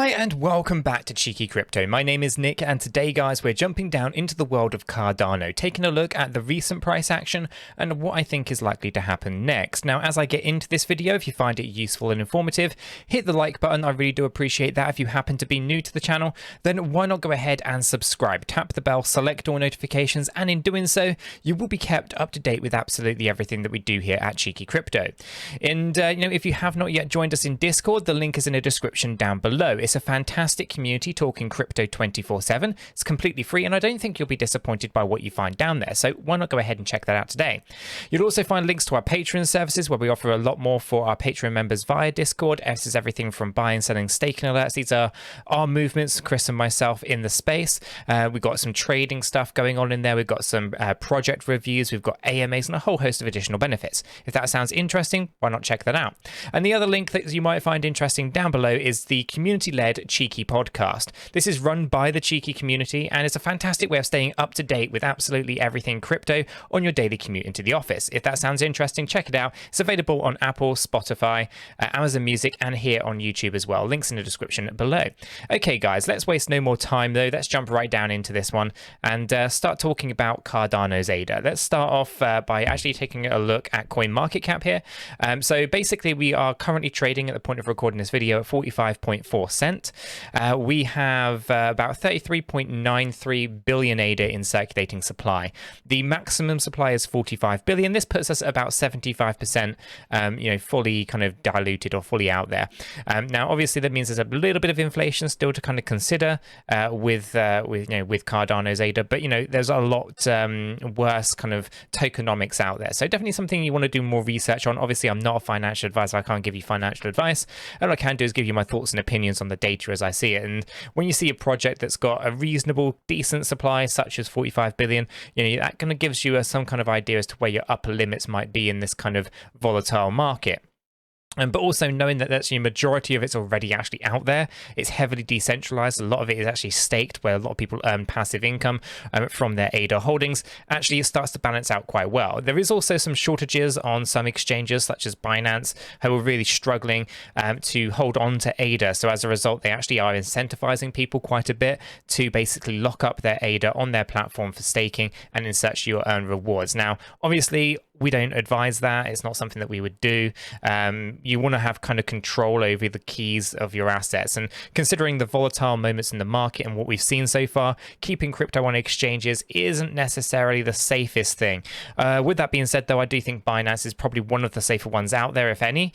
Hi and welcome back to Cheeky Crypto. My name is Nick and today guys we're jumping down into the world of Cardano, taking a look at the recent price action and what I think is likely to happen next. Now as I get into this video, if you find it useful and informative, hit the like button. I really do appreciate that. If you happen to be new to the channel, then why not go ahead and subscribe, tap the bell, select all notifications, and in doing so you will be kept up to date with absolutely everything that we do here at Cheeky Crypto. And if you have not yet joined us in Discord, the link is in the description down below. It's a fantastic community talking crypto 24/7. It's completely free and I don't think you'll be disappointed by what you find down there, so why not go ahead and check that out today. You'll also find links to our Patreon services where we offer a lot more for our Patreon members via Discord. This is everything from buying, selling, staking alerts. These are our movements, Chris and myself in the space. We've got some trading stuff going on in there. We've got some project reviews. We've got AMAs and a whole host of additional benefits. If that sounds interesting, why not check that out? And the other link that you might find interesting down below is the community-led Cheeky podcast. This is run by the Cheeky community and it's a fantastic way of staying up to date with absolutely everything crypto on your daily commute into the office. If that sounds interesting, check it out. It's available on Apple, Spotify, Amazon Music, and here on YouTube as well. Links in the description below. Okay, guys, let's waste no more time though. Let's jump right down into this one and start talking about Cardano's ADA. Let's start off by actually taking a look at coin market cap here. So basically, we are currently trading at the point of recording this video at 45.4 cent. We have about 33.93 billion ADA in circulating supply. The maximum supply is 45 billion. This puts us at about 75%, fully kind of diluted or fully out there. Now, obviously, that means there's a little bit of inflation still to kind of consider with Cardano's ADA, but there's a lot worse kind of tokenomics out there. So definitely something you want to do more research on. Obviously, I'm not a financial advisor. I can't give you financial advice. And what I can do is give you my thoughts and opinions on the data as I see it. And when you see a project that's got a reasonable, decent supply, such as 45 billion, that kind of gives you some kind of idea as to where your upper limits might be in this kind of volatile market. But also knowing that that's the majority of it's already actually out there. It's heavily decentralized. A lot of it is actually staked, where a lot of people earn passive income from their ADA holdings. Actually, it starts to balance out quite well. There is also some shortages on some exchanges, such as Binance, who are really struggling to hold on to ADA. So as a result, they actually are incentivizing people quite a bit to basically lock up their ADA on their platform for staking, and in such you'll earn rewards. Now, obviously, we don't advise that. It's not something that we would do. You want to have kind of control over the keys of your assets. And considering the volatile moments in the market and what we've seen so far, keeping crypto on exchanges isn't necessarily the safest thing. With that being said, though, I do think Binance is probably one of the safer ones out there, if any.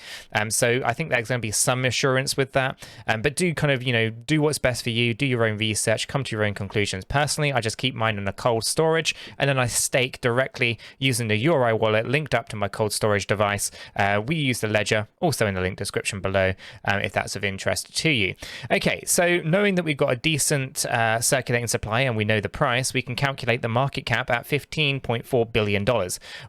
So I think there's going to be some assurance with that. But do kind of, do what's best for you, do your own research, come to your own conclusions. Personally, I just keep mine in a cold storage and then I stake directly using the URI wallet linked up to my cold storage device. We use the ledger, also in the link description below, if that's of interest to you. Okay, so knowing that we've got a decent circulating supply and we know the price, we can calculate the market cap at $15.4 billion.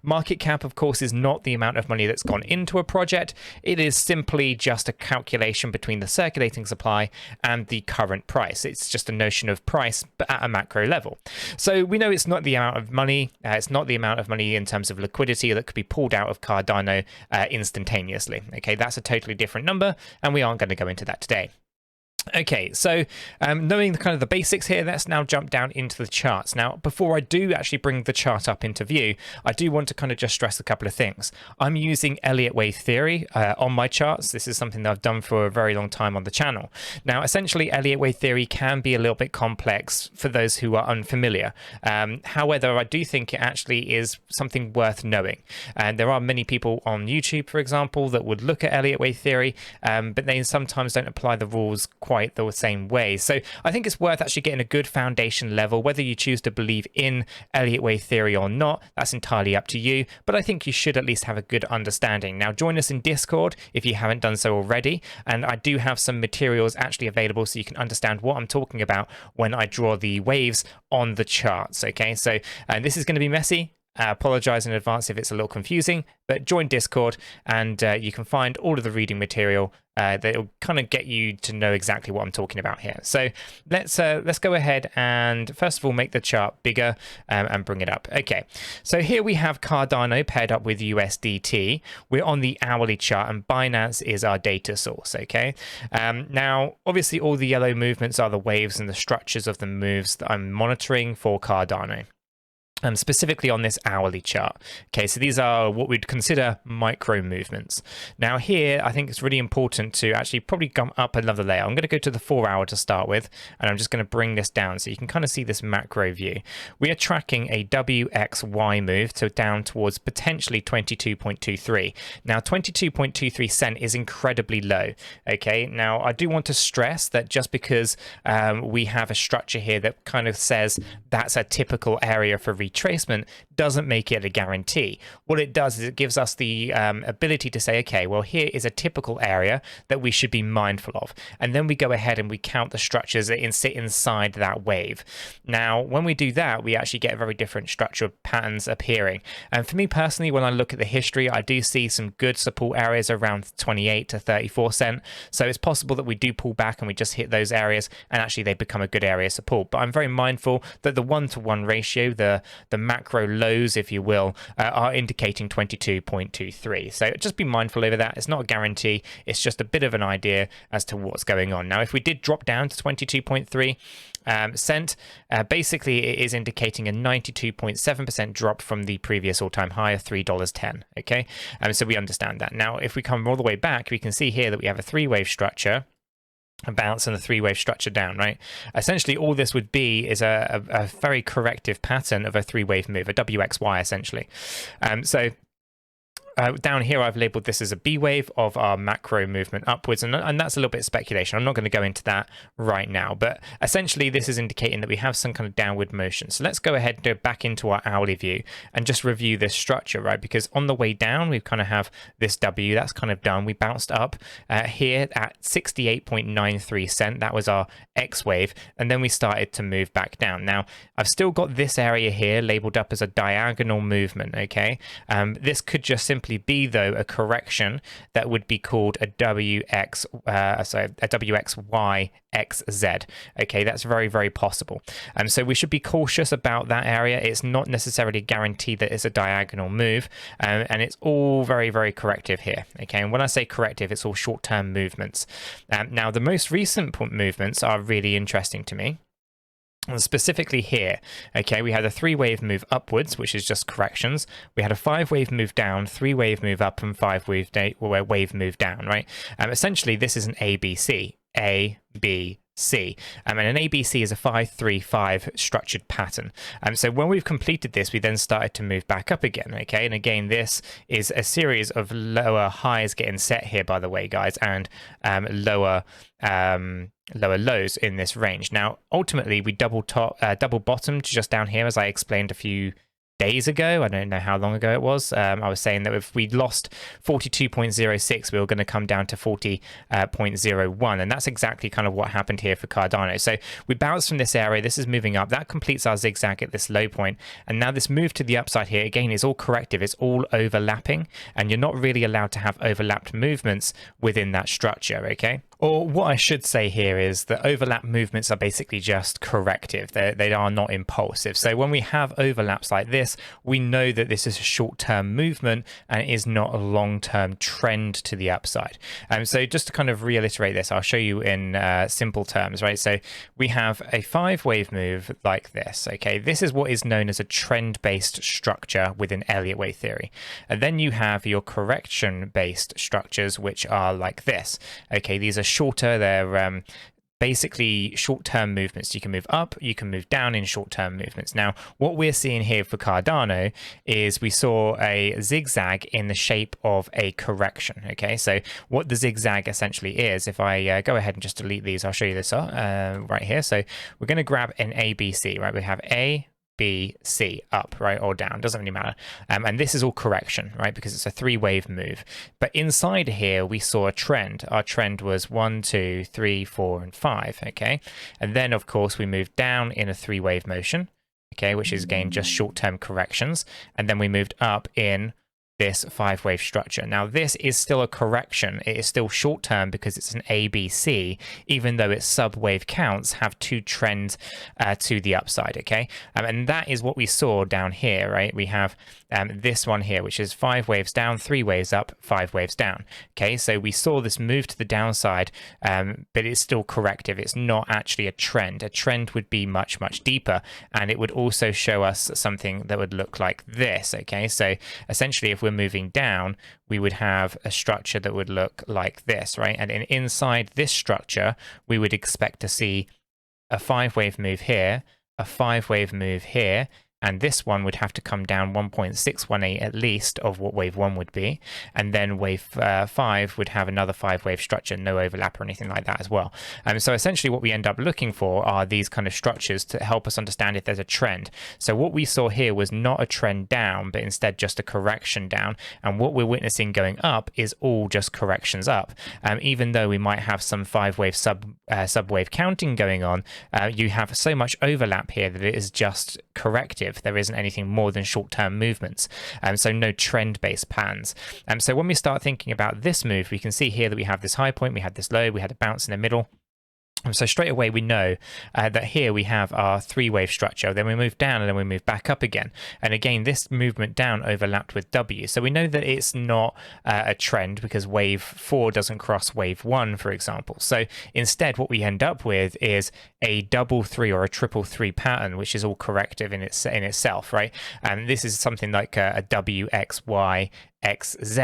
Market cap, of course, is not the amount of money that's gone into a project. It is simply just a calculation between the circulating supply and the current price. It's just a notion of price, but at a macro level. So we know it's not the amount of money. It's not the amount of money in terms of liquidity that could be pulled out of Cardano instantaneously. Okay, that's a totally different number, and we aren't going to go into that today. Okay, so knowing the kind of the basics here, let's now jump down into the charts. Now, before I do actually bring the chart up into view, I do want to kind of just stress a couple of things. I'm using Elliott wave theory on my charts. This is something that I've done for a very long time on the channel. Now, essentially, Elliott wave theory can be a little bit complex for those who are unfamiliar. However, I do think it actually is something worth knowing. And there are many people on YouTube, for example, that would look at Elliott wave theory, but they sometimes don't apply the rules quite the same way. So I think it's worth actually getting a good foundation level. Whether you choose to believe in Elliott wave theory or not, that's entirely up to you, but I think you should at least have a good understanding. Now, join us in Discord if you haven't done so already, and I do have some materials actually available so you can understand what I'm talking about when I draw the waves on the charts. Okay, so this is going to be messy. I apologize in advance if it's a little confusing, but join Discord and you can find all of the reading material that will kind of get you to know exactly what I'm talking about here. So let's go ahead and first of all make the chart bigger and bring it up. Okay, so here we have Cardano paired up with USDT. We're on the hourly chart and Binance is our data source. Okay, now obviously all the yellow movements are the waves and the structures of the moves that I'm monitoring for Cardano. Specifically on this hourly chart. Okay, so these are what we'd consider micro movements. Now here, I think it's really important to actually probably come up another layer. I'm going to go to the 4 hour to start with, and I'm just going to bring this down so you can kind of see this macro view. We are tracking a WXY move to down towards potentially 22.23. Now 22.23 cent is incredibly low. Okay, now I do want to stress that just because we have a structure here that kind of says that's a typical area for retracement doesn't make it a guarantee. What it does is it gives us the ability to say, okay, well, here is a typical area that we should be mindful of. And then we go ahead and we count the structures that sit inside that wave. Now, when we do that, we actually get very different structural patterns appearing. And for me personally, when I look at the history, I do see some good support areas around 28 to 34 cent. So it's possible that we do pull back and we just hit those areas and actually they become a good area of support. But I'm very mindful that the 1-to-1 ratio, the macro lows, if you will, are indicating 22.23. So just be mindful over that. It's not a guarantee. It's just a bit of an idea as to what's going on. Now, if we did drop down to 22.3 cent, basically it is indicating a 92.7% drop from the previous all-time high of $3.10. Okay, so we understand that. Now, if we come all the way back, we can see here that we have a three-wave structure, a bounce and a three-wave structure down, right? Essentially, all this would be is a very corrective pattern of a three-wave move, a WXY, essentially. Down here, I've labeled this as a B wave of our macro movement upwards, and that's a little bit of speculation. I'm not going to go into that right now, but essentially this is indicating that we have some kind of downward motion. So let's go ahead and go back into our hourly view and just review this structure, right? Because on the way down, we kind of have this W, that's kind of done. We bounced up here at 68.93 cent. That was our X wave, and then we started to move back down. Now, I've still got this area here labeled up as a diagonal movement, okay? This could just simply be, though, a correction that would be called a WXYXZ. Okay, that's very, very possible. So we should be cautious about that area. It's not necessarily guaranteed that it's a diagonal move, and it's all very, very corrective here. Okay, and when I say corrective, it's all short-term movements. Now, the most recent movements are really interesting to me. And specifically here, okay, we had a three-wave move upwards, which is just corrections. We had a five-wave move down, three-wave move up, and five-wave wave move down, right? Essentially, this is an ABC, A, B, C. And an ABC is a 5-3-5 structured pattern. So when we've completed this, we then started to move back up again, okay? And again, this is a series of lower highs getting set here, by the way, guys, and lower lows in this range. Now, ultimately, we double bottomed just down here, as I explained a few days ago. I don't know how long ago it was. I was saying that if we lost 42.06, we were going to come down to 40.01, and that's exactly kind of what happened here for Cardano. So we bounced from this area. This is moving up. That completes our zigzag at this low point, and now this move to the upside here again is all corrective. It's all overlapping, and you're not really allowed to have overlapped movements within that structure. Okay. Or what I should say here is that overlap movements are basically just corrective. They are not impulsive. So when we have overlaps like this, we know that this is a short-term movement and it is not a long-term trend to the upside. So just to kind of reiterate this, I'll show you in simple terms, right? So we have a five-wave move like this, okay? This is what is known as a trend-based structure within Elliott wave theory. And then you have your correction-based structures, which are like this, okay? These are shorter, they're basically short-term movements. You can move up, you can move down in short-term movements. Now, what we're seeing here for Cardano is we saw a zigzag in the shape of a correction. Okay, so what the zigzag essentially is, if I go ahead and just delete these, I'll show you this right here. So we're going to grab an ABC, right? We have A, B, C, up, right, or down, doesn't really matter. And this is all correction, right, because it's a three-wave move. But inside here, we saw a trend. Our trend was 1, 2, 3, 4, and 5, okay? And then, of course, we moved down in a three-wave motion. okay, which is again just short-term corrections, and then we moved up in this 5-wave structure. Now this is still a correction. It is still short term because it's an ABC, even though its sub-wave counts have 2 trends to the upside, okay? And that is what we saw down here, right? We have this one here, which is 5 waves down, 3 waves up, 5 waves down, okay? So we saw this move to the downside, but it's still corrective. It's not actually a trend. A trend would be much, much deeper, and it would also show us something that would look like this, okay? So essentially, if we're moving down, we would have a structure that would look like this, right? And inside this structure, we would expect to see a 5-wave move here, a 5-wave move here, and this one would have to come down 1.618 at least of what wave 1 would be, and then wave 5 would have another 5-wave structure, no overlap or anything like that as well. So essentially what we end up looking for are these kind of structures to help us understand if there's a trend. So what we saw here was not a trend down, but instead just a correction down, and what we're witnessing going up is all just corrections up. Even though we might have some 5-wave sub-wave counting going on, you have so much overlap here that it is just corrective. There isn't anything more than short-term movements, so no trend-based patterns. So when we start thinking about this move, we can see here that we have this high point, we had this low, we had a bounce in the middle. So straight away we know that here we have our 3-wave structure, then we move down and then we move back up again. And again, this movement down overlapped with W. So we know that it's not a trend because wave 4 doesn't cross wave 1, for example. So instead what we end up with is a 3-3 or a 3-3 pattern, which is all corrective in itself, right? And this is something like a W, X, Y, X, Z.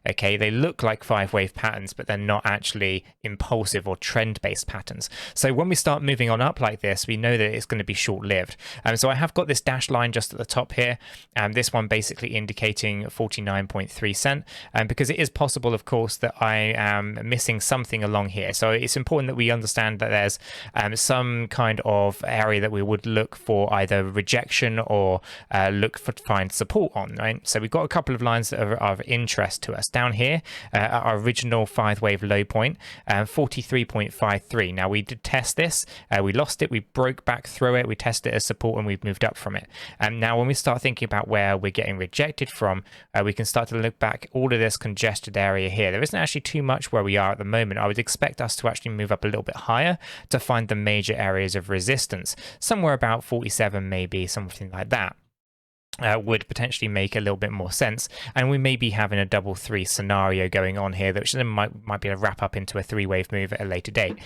Okay, they look like 5-wave patterns, but they're not actually impulsive or trend-based patterns. So when we start moving on up like this, we know that it's going to be short-lived. So I have got this dashed line just at the top here, and this one basically indicating 49.3 cent, because it is possible, of course, that I am missing something along here. So it's important that we understand that there's some kind of area that we would look for either rejection or look for find support on, right? So we've got a couple of lines that are of interest to us. Down here, our original 5-wave low point, 43.53. Now we did test this, we lost it, we broke back through it, we tested it as support, and we've moved up from it. And now when we start thinking about where we're getting rejected from, we can start to look back all of this congested area here. There isn't actually too much where we are at the moment. I would expect us to actually move up a little bit higher to find the major areas of resistance, somewhere about 47 maybe, something like that. Would potentially make a little bit more sense, and we may be having a 3-3 scenario going on here, which then might be a wrap up into a 3-wave move at a later date.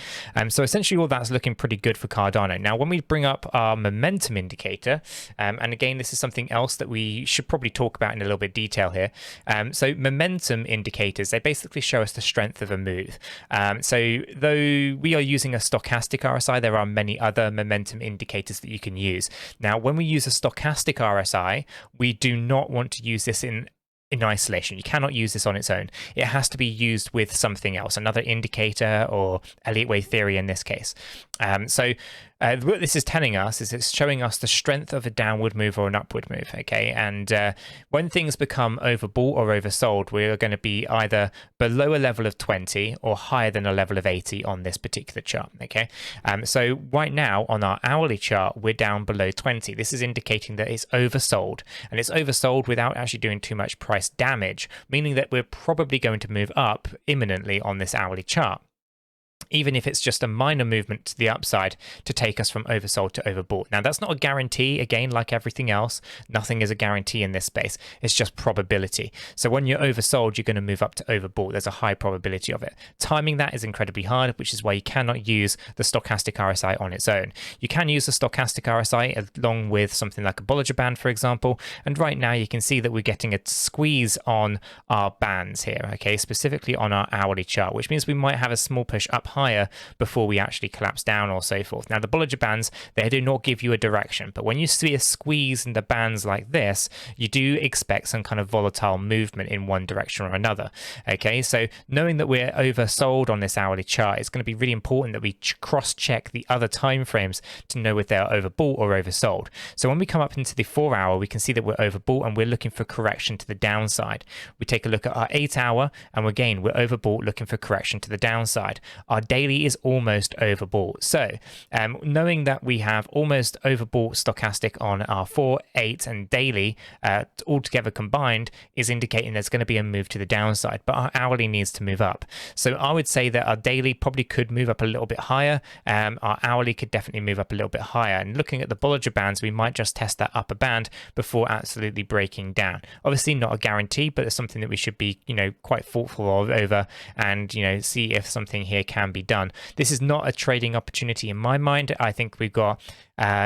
So essentially all that's looking pretty good for Cardano. Now when we bring up our momentum indicator, and again this is something else that we should probably talk about in a little bit of detail here. So momentum indicators, they basically show us the strength of a move. So though we are using a stochastic RSI, there are many other momentum indicators that you can use. Now when we use a stochastic RSI, we do not want to use this in isolation. You cannot use this on its own. It has to be used with something else, another indicator or Elliott wave theory in this case. What this is telling us is it's showing us the strength of a downward move or an upward move, okay? And when things become overbought or oversold, we're going to be either below a level of 20 or higher than a level of 80 on this particular chart, okay? So right now on our hourly chart, we're down below 20. This is indicating that it's oversold, and it's oversold without actually doing too much price damage, meaning that we're probably going to move up imminently on this hourly chart, even if it's just a minor movement to the upside to take us from oversold to overbought. Now, that's not a guarantee. Again, like everything else, nothing is a guarantee in this space. It's just probability. So when you're oversold, you're going to move up to overbought. There's a high probability of it. Timing that is incredibly hard, which is why you cannot use the stochastic RSI on its own. You can use the stochastic RSI along with something like a Bollinger Band, for example. And right now, you can see that we're getting a squeeze on our bands here, okay, specifically on our hourly chart, which means we might have a small push up higher before we actually collapse down or so forth. Now the Bollinger Bands, they do not give you a direction, but when you see a squeeze in the bands like this, you do expect some kind of volatile movement in one direction or another. Okay, so knowing that we're oversold on this hourly chart, it's going to be really important that we cross-check the other time frames to know if they're overbought or oversold. So when we come up into the 4 hour, we can see that we're overbought and we're looking for correction to the downside. We take a look at our 8 hour, and again, we're overbought looking for correction to the downside. Our daily is almost overbought. So knowing that we have almost overbought stochastic on our 4, 8 and daily altogether combined is indicating there's going to be a move to the downside, but our hourly needs to move up. So I would say that our daily probably could move up a little bit higher. Our hourly could definitely move up a little bit higher. And looking at the Bollinger Bands, we might just test that upper band before absolutely breaking down. Obviously not a guarantee, but it's something that we should be, quite thoughtful of over and, see if something here can be done. This is not a trading opportunity in my mind. I think we've got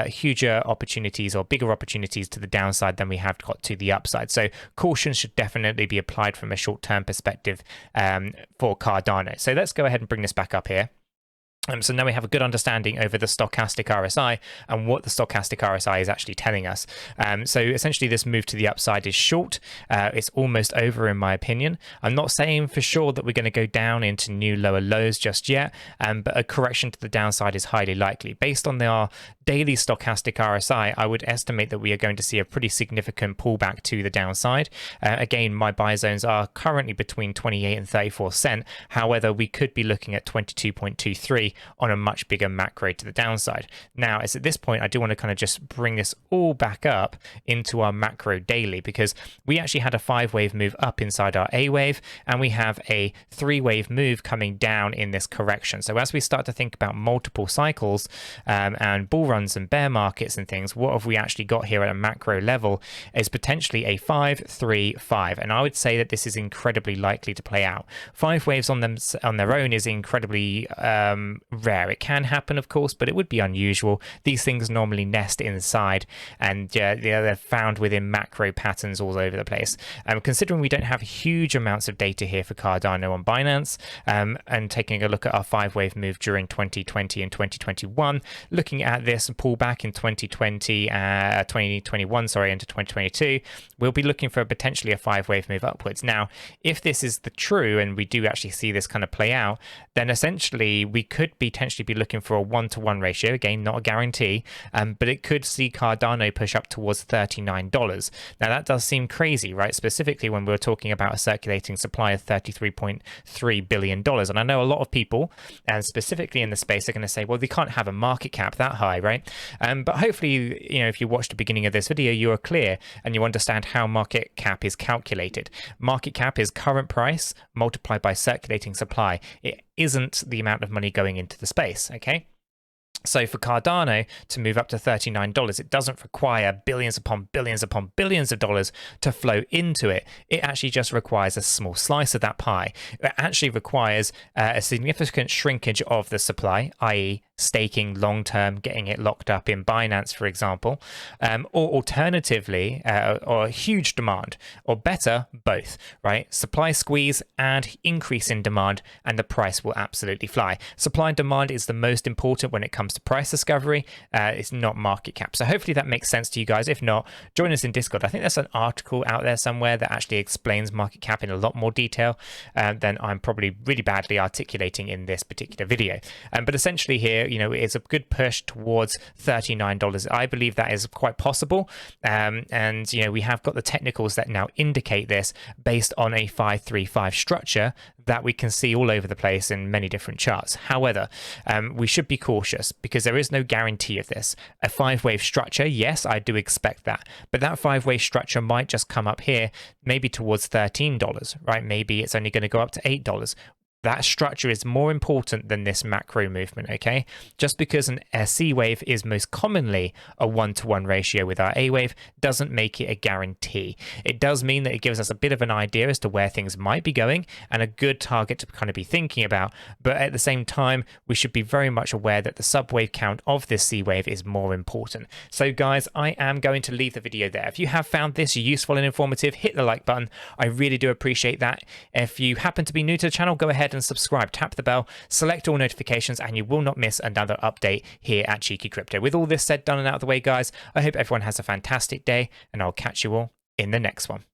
huger opportunities or bigger opportunities to the downside than we have got to the upside. So caution should definitely be applied from a short-term perspective for Cardano. So let's go ahead and bring this back up here. So now we have a good understanding over the Stochastic RSI and what the Stochastic RSI is actually telling us. So essentially this move to the upside is short. It's almost over in my opinion. I'm not saying for sure that we're going to go down into new lower lows just yet, but a correction to the downside is highly likely. Based on our daily Stochastic RSI, I would estimate that we are going to see a pretty significant pullback to the downside. Again, my buy zones are currently between 28 and 34 cent. However, we could be looking at 22.23 on a much bigger macro to the downside. Now, it's at this point, I do want to kind of just bring this all back up into our macro daily, because we actually had a 5-wave move up inside our A wave, and we have a 3-wave move coming down in this correction. So as we start to think about multiple cycles and bull runs and bear markets and things, what have we actually got here at a macro level is potentially a 5-3-5. And I would say that this is incredibly likely to play out. 5 waves on their own is incredibly rare. It can happen, of course, but it would be unusual. These things normally nest inside, and they're found within macro patterns all over the place. Considering we don't have huge amounts of data here for Cardano on Binance, and taking a look at our 5-wave move during 2020 and 2021, looking at this pullback in 2021, into 2022, we'll be looking for potentially a 5-wave move upwards. Now, if this is the true, and we do actually see this kind of play out, then essentially we could potentially be looking for a 1-to-1 ratio. Again, not a guarantee, but it could see Cardano push up towards $39. Now, that does seem crazy, right? Specifically when we're talking about a circulating supply of $33.3 billion. And I know a lot of people, and specifically in the space, are going to say, well, they can't have a market cap that high, right? But hopefully, if you watched the beginning of this video, you are clear and you understand how market cap is calculated. Market cap is current price multiplied by circulating supply. It isn't the amount of money going into the space, okay? So for Cardano to move up to $39, it doesn't require billions upon billions upon billions of dollars to flow into it. It actually just requires a small slice of that pie. It actually requires a significant shrinkage of the supply, i.e. staking long-term, getting it locked up in Binance, for example, or alternatively, or a huge demand, or better, both, right? Supply squeeze and increase in demand, and the price will absolutely fly. Supply and demand is the most important when it comes to price discovery. It's not market cap. So hopefully that makes sense to you guys. If not, join us in Discord. I think there's an article out there somewhere that actually explains market cap in a lot more detail than I'm probably really badly articulating in this particular video. But essentially here, it's a good push towards $39. I believe that is quite possible. And we have got the technicals that now indicate this based on a 5-3-5 structure that we can see all over the place in many different charts. However, we should be cautious because there is no guarantee of this. A 5-wave structure, yes, I do expect that, but that 5-wave structure might just come up here, maybe towards $13, right? Maybe it's only going to go up to $8. That structure is more important than this macro movement, okay? Just because a C wave is most commonly a 1-to-1 ratio with our A wave doesn't make it a guarantee. It does mean that it gives us a bit of an idea as to where things might be going and a good target to kind of be thinking about. But at the same time, we should be very much aware that the subwave count of this C wave is more important. So guys, I am going to leave the video there. If you have found this useful and informative, hit the like button. I really do appreciate that. If you happen to be new to the channel, go ahead and subscribe, tap the bell, select all notifications, and you will not miss another update here at 𝗕𝗘𝗪𝗏𝗧𝗏. With all this said, done, and out of the way, guys, I hope everyone has a fantastic day, and I'll catch you all in the next one.